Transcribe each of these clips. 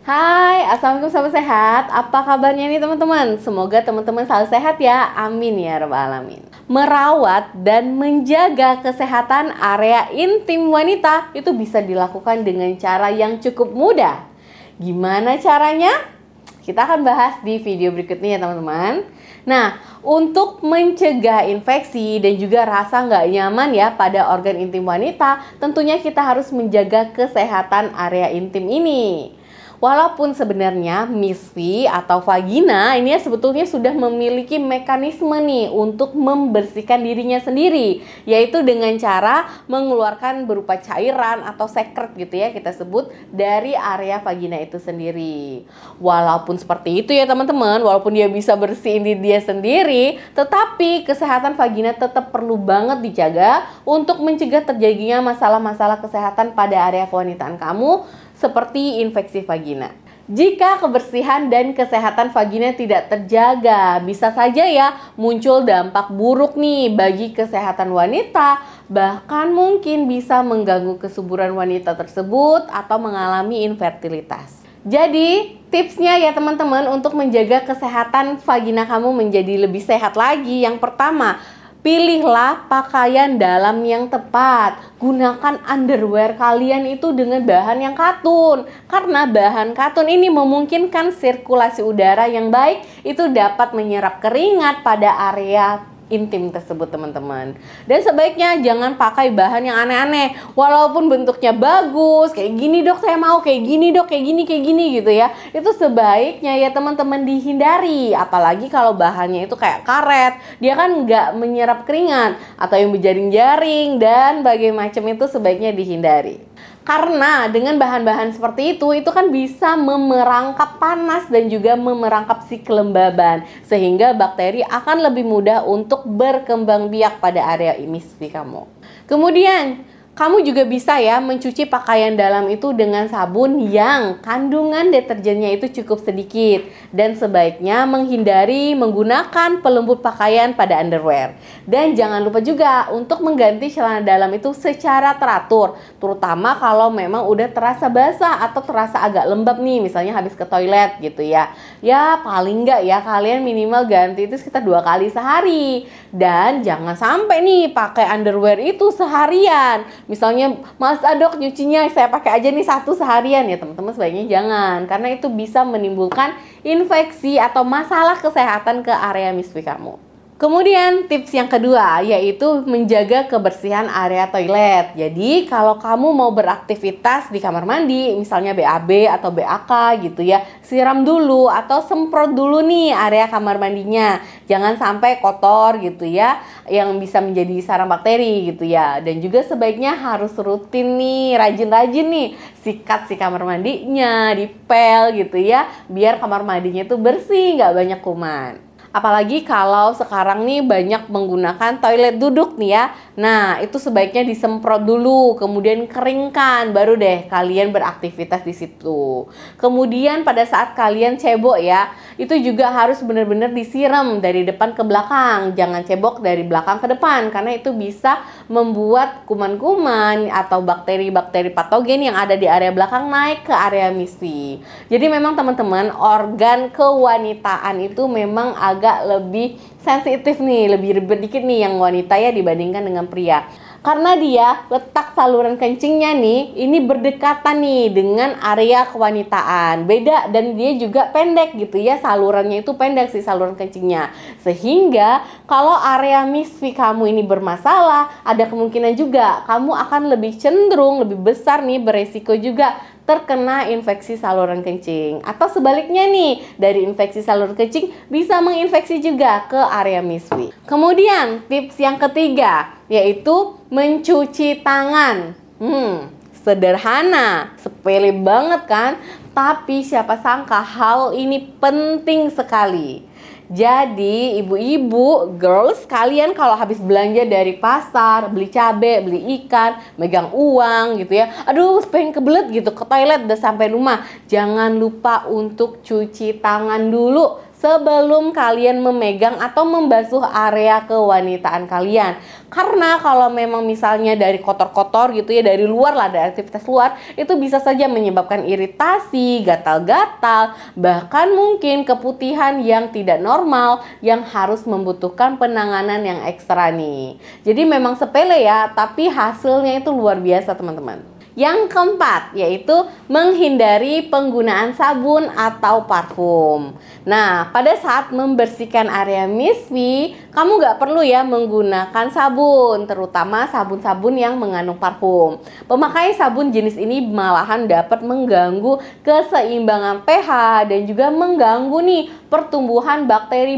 Hai, Assalamualaikum sahabat sehat. Apa kabarnya nih teman-teman? Semoga teman-teman selalu sehat ya. Amin ya rabbal alamin. Merawat dan menjaga kesehatan area intim wanita itu bisa dilakukan dengan cara yang cukup mudah. Gimana caranya? Kita akan bahas di video berikutnya ya teman-teman. Nah, untuk mencegah infeksi dan juga rasa nggak nyaman ya pada organ intim wanita, tentunya kita harus menjaga kesehatan area intim ini. Walaupun sebenarnya misfi atau vagina ini ya sebetulnya sudah memiliki mekanisme nih untuk membersihkan dirinya sendiri, yaitu dengan cara mengeluarkan berupa cairan atau sekret gitu ya kita sebut dari area vagina itu sendiri. Walaupun seperti itu ya teman-teman, walaupun dia bisa bersihin diri dia sendiri, tetapi kesehatan vagina tetap perlu banget dijaga untuk mencegah terjadinya masalah-masalah kesehatan pada area kewanitaan kamu seperti infeksi vagina. Jika kebersihan dan kesehatan vagina tidak terjaga, bisa saja ya muncul dampak buruk nih bagi kesehatan wanita, bahkan mungkin bisa mengganggu kesuburan wanita tersebut atau mengalami infertilitas. Jadi tipsnya ya teman-teman untuk menjaga kesehatan vagina kamu menjadi lebih sehat lagi. Yang pertama, pilihlah pakaian dalam yang tepat. Gunakan underwear kalian itu dengan bahan yang katun. Karena bahan katun ini memungkinkan sirkulasi udara yang baik itu dapat menyerap keringat pada area intim tersebut teman-teman. Dan sebaiknya jangan pakai bahan yang aneh-aneh. Walaupun bentuknya bagus, kayak gini dok saya mau, kayak gini dok, kayak gini gitu ya. Itu sebaiknya ya teman-teman dihindari. Apalagi kalau bahannya itu kayak karet, dia kan nggak menyerap keringat atau yang berjaring-jaring dan macam itu sebaiknya dihindari. Karena dengan bahan-bahan seperti itu kan bisa memerangkap panas dan juga memerangkap si kelembaban, sehingga bakteri akan lebih mudah untuk berkembang biak pada area misfi kamu. Kemudian kamu juga bisa ya mencuci pakaian dalam itu dengan sabun yang kandungan deterjennya itu cukup sedikit. Dan sebaiknya menghindari menggunakan pelembut pakaian pada underwear. Dan jangan lupa juga untuk mengganti celana dalam itu secara teratur. Terutama kalau memang udah terasa basah atau terasa agak lembab nih, misalnya habis ke toilet gitu ya. Ya paling enggak ya kalian minimal ganti itu sekitar 2 kali sehari. Dan jangan sampai nih pakai underwear itu seharian. Misalnya, Mas Adok nyucinya saya pakai aja nih 1 seharian ya teman-teman, sebaiknya jangan. Karena itu bisa menimbulkan infeksi atau masalah kesehatan ke area misfi kamu. Kemudian tips yang kedua yaitu menjaga kebersihan area toilet. Jadi kalau kamu mau beraktivitas di kamar mandi, misalnya BAB atau BAK gitu ya, siram dulu atau semprot dulu nih area kamar mandinya. Jangan sampai kotor gitu ya, yang bisa menjadi sarang bakteri gitu ya. Dan juga sebaiknya harus rutin nih, rajin-rajin nih sikat si kamar mandinya, dipel gitu ya, biar kamar mandinya tuh bersih, nggak banyak kuman. Apalagi kalau sekarang nih banyak menggunakan toilet duduk nih ya. Nah, itu sebaiknya disemprot dulu, kemudian keringkan, baru deh kalian beraktivitas di situ. Kemudian pada saat kalian cebok ya, itu juga harus benar-benar disiram dari depan ke belakang. Jangan cebok dari belakang ke depan, karena itu bisa membuat kuman-kuman atau bakteri-bakteri patogen yang ada di area belakang naik ke area misfi. Jadi memang teman-teman, organ kewanitaan itu memang agak lebih sensitif nih, lebih ribet dikit nih yang wanita ya dibandingkan dengan pria. Karena dia letak saluran kencingnya nih, ini berdekatan nih dengan area kewanitaan. Beda dan dia juga pendek gitu ya, salurannya itu pendek sih saluran kencingnya. Sehingga kalau area misfi kamu ini bermasalah, ada kemungkinan juga kamu akan lebih cenderung, lebih besar nih beresiko juga terkena infeksi saluran kencing. Atau sebaliknya nih, dari infeksi saluran kencing bisa menginfeksi juga ke area misfi. Kemudian tips yang ketiga yaitu mencuci tangan. Sederhana, sepele banget kan? Tapi siapa sangka hal ini penting sekali. Jadi ibu-ibu, girls, kalian kalau habis belanja dari pasar, beli cabai, beli ikan, megang uang gitu ya, aduh pengen kebelet gitu ke toilet udah sampai rumah, jangan lupa untuk cuci tangan dulu sebelum kalian memegang atau membasuh area kewanitaan kalian. Karena kalau memang misalnya dari kotor-kotor gitu ya, dari luar lah, dari aktivitas luar, itu bisa saja menyebabkan iritasi, gatal-gatal, bahkan mungkin keputihan yang tidak normal yang harus membutuhkan penanganan yang ekstra nih. Jadi memang sepele ya, tapi hasilnya itu luar biasa teman-teman. Yang keempat, yaitu menghindari penggunaan sabun atau parfum. Nah, pada saat membersihkan area misfi, kamu nggak perlu ya menggunakan sabun, terutama sabun-sabun yang mengandung parfum. Pemakaian sabun jenis ini malahan dapat mengganggu keseimbangan pH dan juga mengganggu nih pertumbuhan bakteri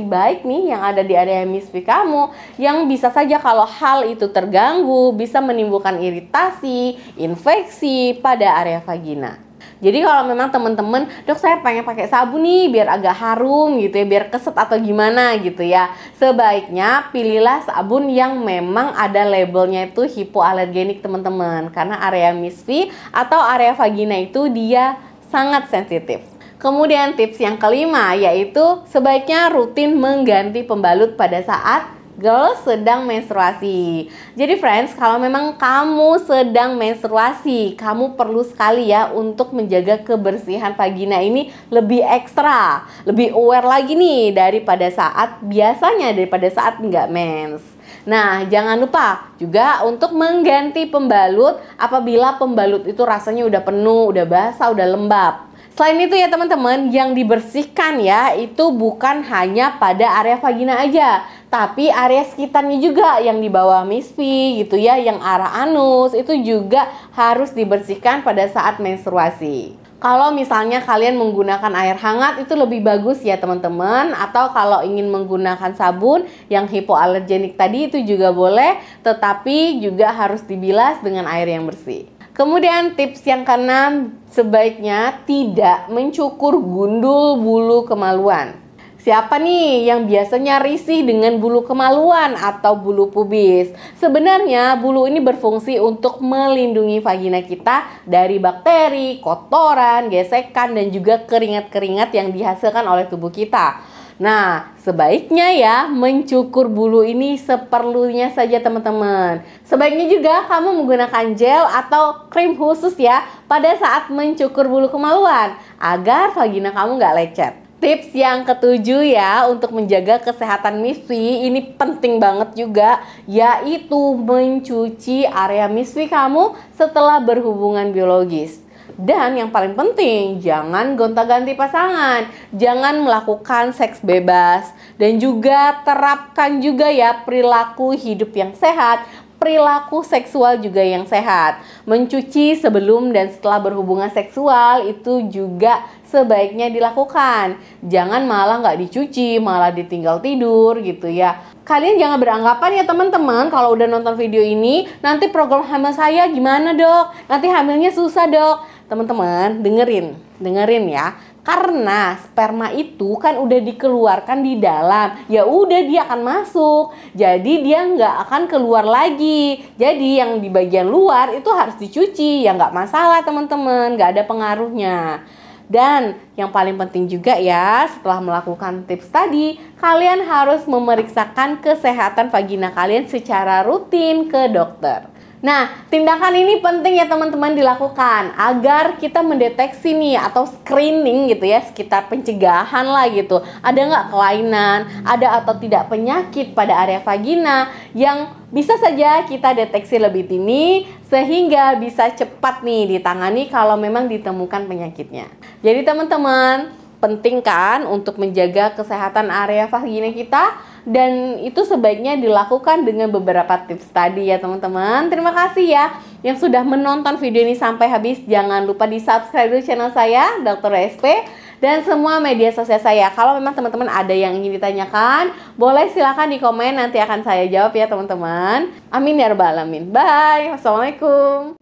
baik nih yang ada di area misfi kamu, yang bisa saja kalau hal itu terganggu bisa menimbulkan iritasi, infeksi pada area vagina. Jadi kalau memang teman-teman, dok saya pengen pakai sabun nih biar agak harum gitu ya, biar keset atau gimana gitu ya, sebaiknya pilihlah sabun yang memang ada labelnya itu hipoalergenik teman-teman, karena area misfi atau area vagina itu dia sangat sensitif. Kemudian tips yang kelima, yaitu sebaiknya rutin mengganti pembalut pada saat girls sedang menstruasi. Jadi friends, kalau memang kamu sedang menstruasi, kamu perlu sekali ya untuk menjaga kebersihan vagina ini lebih ekstra, lebih aware lagi nih daripada saat nggak mens. Nah, jangan lupa juga untuk mengganti pembalut apabila pembalut itu rasanya udah penuh, udah basah, udah lembab. Selain itu ya teman-teman, yang dibersihkan ya itu bukan hanya pada area vagina aja, tapi area sekitarnya juga, yang di bawah misfi gitu ya, yang arah anus itu juga harus dibersihkan pada saat menstruasi. Kalau misalnya kalian menggunakan air hangat itu lebih bagus ya teman-teman, atau kalau ingin menggunakan sabun yang hipoalergenik tadi itu juga boleh, tetapi juga harus dibilas dengan air yang bersih. Kemudian tips yang keenam, sebaiknya tidak mencukur gundul bulu kemaluan. Siapa nih yang biasanya risih dengan bulu kemaluan atau bulu pubis? Sebenarnya bulu ini berfungsi untuk melindungi vagina kita dari bakteri, kotoran, gesekan, dan juga keringat-keringat yang dihasilkan oleh tubuh kita. Nah, sebaiknya ya mencukur bulu ini seperlunya saja teman-teman. Sebaiknya juga kamu menggunakan gel atau krim khusus ya pada saat mencukur bulu kemaluan agar vagina kamu nggak lecet. Tips yang ketujuh ya untuk menjaga kesehatan misfi ini penting banget juga, yaitu mencuci area misfi kamu setelah berhubungan biologis. Dan yang paling penting, jangan gonta-ganti pasangan, jangan melakukan seks bebas, dan juga terapkan juga ya perilaku hidup yang sehat, perilaku seksual juga yang sehat. Mencuci sebelum dan setelah berhubungan seksual itu juga sebaiknya dilakukan. Jangan malah nggak dicuci, malah ditinggal tidur gitu ya. Kalian jangan beranggapan ya teman-teman, kalau udah nonton video ini, nanti program hamil saya gimana dok? Nanti hamilnya susah dok. Teman-teman, dengerin ya. Karena sperma itu kan udah dikeluarkan di dalam, ya udah dia akan masuk. Jadi dia nggak akan keluar lagi. Jadi yang di bagian luar itu harus dicuci, ya nggak masalah teman-teman, nggak ada pengaruhnya. Dan yang paling penting juga ya, setelah melakukan tips tadi, kalian harus memeriksakan kesehatan vagina kalian secara rutin ke dokter. Nah, tindakan ini penting ya teman-teman dilakukan agar kita mendeteksi nih atau screening gitu ya, sekitar pencegahan lah gitu. Ada nggak kelainan, ada atau tidak penyakit pada area vagina yang bisa saja kita deteksi lebih dini sehingga bisa cepat nih ditangani kalau memang ditemukan penyakitnya. Jadi teman-teman, penting kan untuk menjaga kesehatan area vagina kita, dan itu sebaiknya dilakukan dengan beberapa tips tadi ya teman-teman. Terima kasih ya yang sudah menonton video ini sampai habis. Jangan lupa di subscribe dulu channel saya Dr. SP dan semua media sosial saya. Kalau memang teman-teman ada yang ingin ditanyakan, boleh silahkan di komen, nanti akan saya jawab ya teman-teman. Amin ya rabbal alamin. Bye. Wassalamualaikum.